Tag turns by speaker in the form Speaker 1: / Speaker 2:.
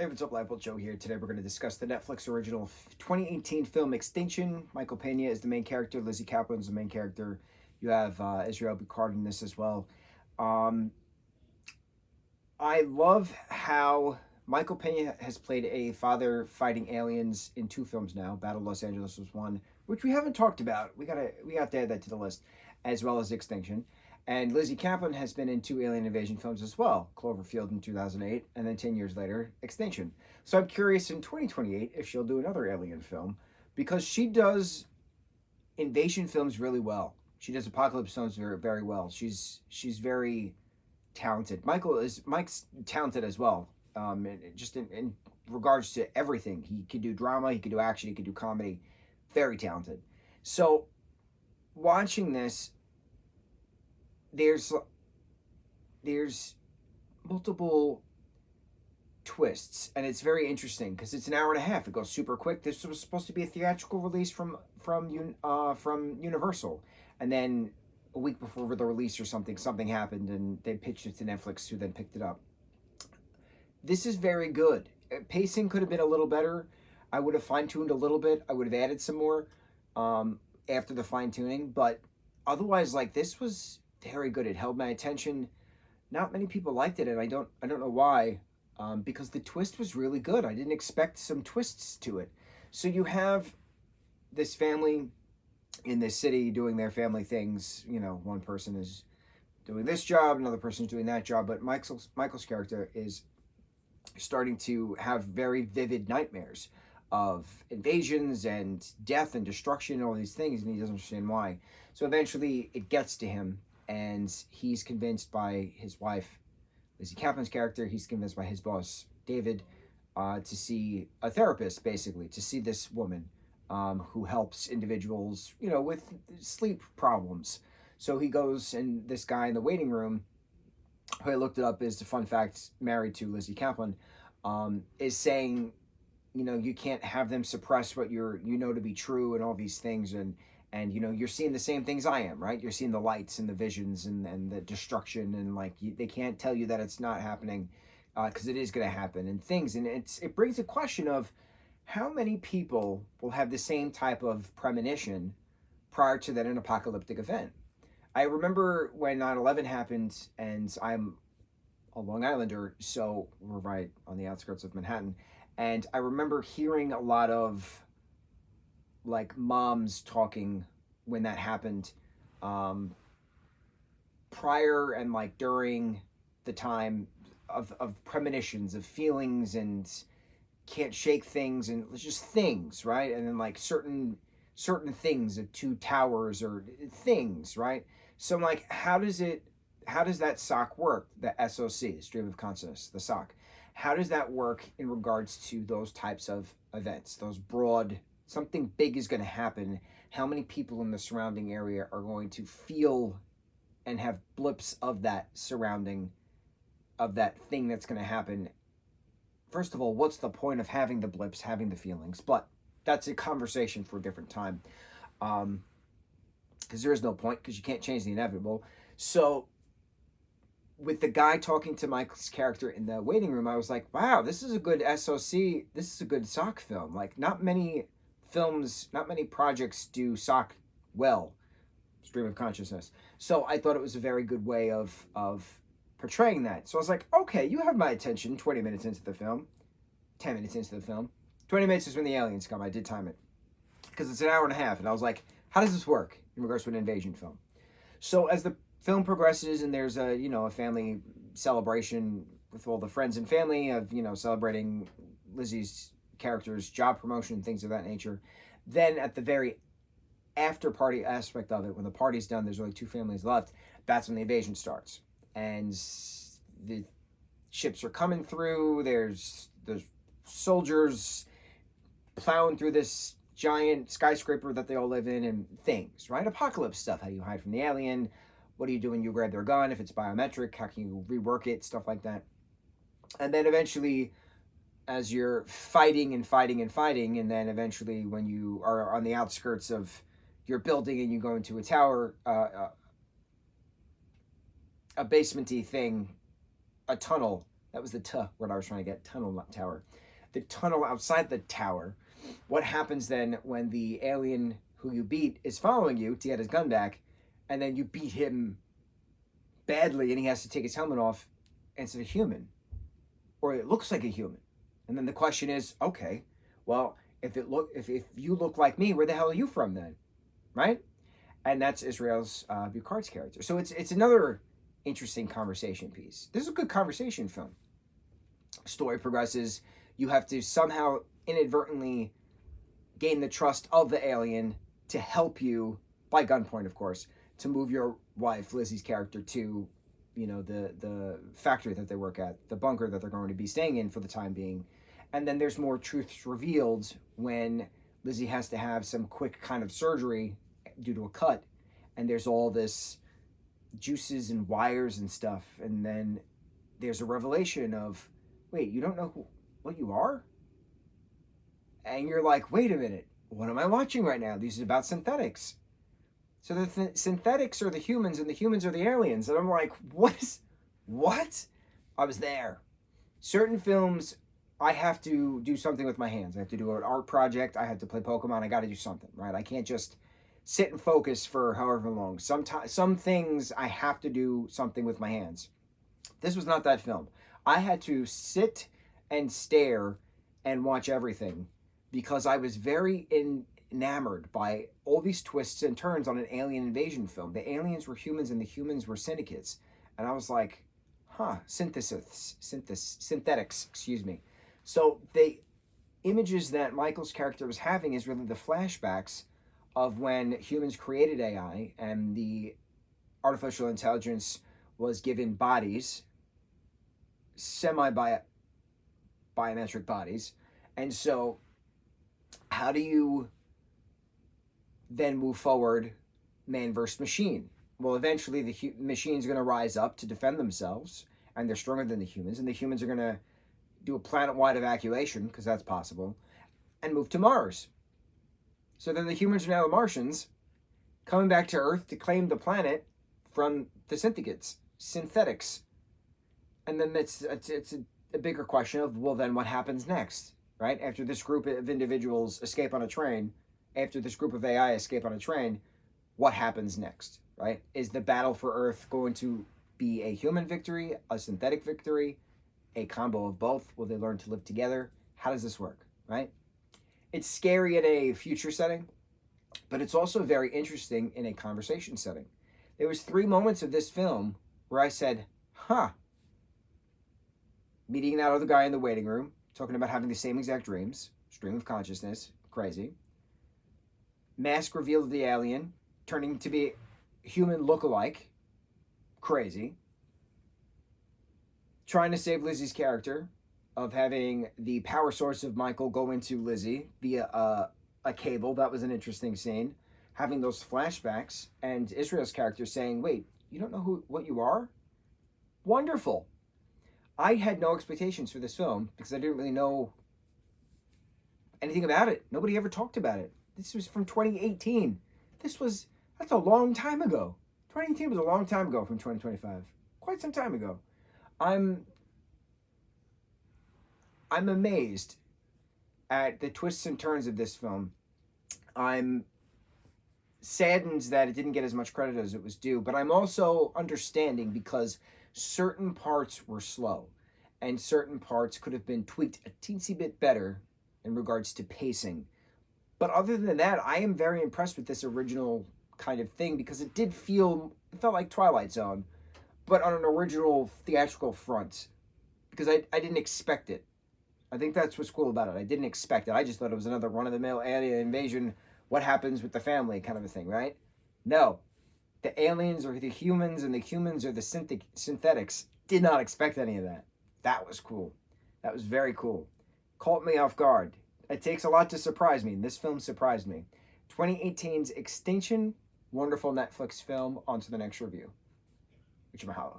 Speaker 1: Hey, what's up, lightboltjoe here. Today we're going to discuss the Netflix original 2018 film Extinction. Michael Pena is the main character. Lizzie Kaplan's the main character. You have Israel Picard in this as well. Um, I love how Michael Pena has played a father fighting aliens in two films now. Battle of Los Angeles was one, which we haven't talked about. We got to add that to the list, as well as Extinction. And Lizzie Kaplan has been in two alien invasion films as well, Cloverfield in 2008, and then 10 years later, Extinction. So I'm curious in 2028 if she'll do another alien film, because she does invasion films really well. She does apocalypse films very, very well. She's very talented. Mike's talented as well. Just in regards to everything, he could do drama, he could do action, he could do comedy. Very talented. So watching this, there's multiple twists, and it's very interesting because it's an hour and a half. It goes super quick. This was supposed to be a theatrical release from Universal, and then a week before the release or something happened, and they pitched it to Netflix, who then picked it up. This is very good. Pacing could have been a little better. I would have fine-tuned a little bit. I would have added some more after the fine-tuning, but otherwise, like, this was very good. It held my attention. Not many people liked it, and I don't know why, because the twist was really good. I didn't expect some twists to it. So you have this family in this city doing their family things. You know, one person is doing this job, another person is doing that job, but Michael's character is starting to have very vivid nightmares of invasions and death and destruction and all these things, and he doesn't understand why. So eventually it gets to him, and he's convinced by his wife, Lizzie Kaplan's character, he's convinced by his boss, David, to see a therapist, basically, to see this woman who helps individuals, with sleep problems. So he goes, and this guy in the waiting room, who I looked it up, is, a fun fact, married to Lizzie Kaplan, is saying, you can't have them suppress what you know to be true and all these things, and you're seeing the same things I am, right? You're seeing the lights and the visions and the destruction, and they can't tell you that it's not happening, because it is going to happen, and things, and it brings a question of how many people will have the same type of premonition prior to that an apocalyptic event. I remember when 9/11 happened, and I'm a Long Islander, so we're right on the outskirts of Manhattan, and I remember hearing a lot of moms talking when that happened, prior and during the time of premonitions, of feelings, and can't shake things, and just things, right? And then certain things of two towers or things, right? So I'm like, how does that SOC work? The SOC, the stream of consciousness, the SOC. How does that work in regards to those types of events? Those broad, something big is going to happen. How many people in the surrounding area are going to feel and have blips of that surrounding, of that thing that's going to happen? First of all, what's the point of having the blips, having the feelings? But that's a conversation for a different time. Because there is no point, because you can't change the inevitable. So with the guy talking to Michael's character in the waiting room, I was like, wow, this is a good SOC. This is a good SOC film. Not many films, not many projects do SOC well, stream of consciousness. So I thought it was a very good way of portraying that. So I was like, okay, you have my attention 20 minutes into the film, 10 minutes into the film. 20 minutes is when the aliens come. I did time it, because it's an hour and a half. And I was like, how does this work in regards to an invasion film? So as the film progresses, and there's a family celebration with all the friends and family of, celebrating Lizzie's character's job promotion, things of that nature. Then at the very after party aspect of it, when the party's done, there's only two families left. That's when the invasion starts, and the ships are coming through. There's soldiers plowing through this giant skyscraper that they all live in, and things, right? Apocalypse stuff. How do you hide from the alien? What do you do when you grab their gun? If it's biometric, how can you rework it? Stuff like that. And then eventually, as you're fighting and fighting and fighting, and then eventually when you are on the outskirts of your building and you go into a tower, a basement-y thing, a tunnel, That was the word I was trying to get. Tunnel tower. The tunnel outside the tower. What happens then when the alien who you beat is following you to get his gun back, and then you beat him badly and he has to take his helmet off and it's a human? Or it looks like a human. And then the question is, okay, well, if you look like me, where the hell are you from then? Right? And that's Israel's Bucard's character. So it's another interesting conversation piece. This is a good conversation film. Story progresses. You have to somehow inadvertently gain the trust of the alien to help you, by gunpoint, of course, to move your wife, Lizzie's character, to, the factory that they work at, the bunker that they're going to be staying in for the time being. And then there's more truths revealed when Lizzie has to have some quick kind of surgery due to a cut. And there's all this juices and wires and stuff. And then there's a revelation of, wait, you don't know what you are? And you're like, wait a minute, what am I watching right now? This is about synthetics. So the synthetics are the humans and the humans are the aliens. And I'm like, what? I was there. Certain films, I have to do something with my hands. I have to do an art project. I have to play Pokemon. I got to do something, right? I can't just sit and focus for however long. Some things I have to do something with my hands. This was not that film. I had to sit and stare and watch everything because I was very enamored by all these twists and turns on an alien invasion film. The aliens were humans and the humans were syndicates. And I was like, synthetics, excuse me. So the images that Michael's character was having is really the flashbacks of when humans created AI and the artificial intelligence was given bodies, semi-biometric bodies. And so how do you then move forward man versus machine? Well, eventually the machine's going to rise up to defend themselves, and they're stronger than the humans, and the humans are going to do a planet-wide evacuation, because that's possible, and move to Mars. So then the humans are now the Martians, coming back to Earth to claim the planet from the synthetics. And then it's a bigger question of, well, then what happens next, right? After this group of individuals escape on a train, after this group of AI escape on a train, what happens next, right? Is the battle for Earth going to be a human victory, a synthetic victory, a combo of both? Will they learn to live together? How does this work, right? It's scary in a future setting, but it's also very interesting in a conversation setting. There was 3 moments of this film where I said, meeting that other guy in the waiting room, talking about having the same exact dreams, stream of consciousness, crazy. Mask reveal of the alien, turning to be human look-alike, crazy. Trying to save Lizzie's character, of having the power source of Michael go into Lizzie via a cable. That was an interesting scene. Having those flashbacks and Israel's character saying, wait, you don't know what you are? Wonderful. I had no expectations for this film because I didn't really know anything about it. Nobody ever talked about it. This was from 2018. That's a long time ago. 2018 was a long time ago from 2025. Quite some time ago. I'm amazed at the twists and turns of this film. I'm saddened that it didn't get as much credit as it was due, but I'm also understanding because certain parts were slow and certain parts could have been tweaked a teensy bit better in regards to pacing. But other than that, I am very impressed with this original kind of thing because it felt like Twilight Zone, but on an original theatrical front, because I didn't expect it. I think that's what's cool about it. I didn't expect it. I just thought it was another run-of-the-mill alien invasion, what happens with the family kind of a thing, right? No. The aliens are the humans and the humans are the synthetics. Did not expect any of that. That was cool. That was very cool. Caught me off guard. It takes a lot to surprise me, and this film surprised me. 2018's Extinction, wonderful Netflix film. On to the next review. Mucho mahalo.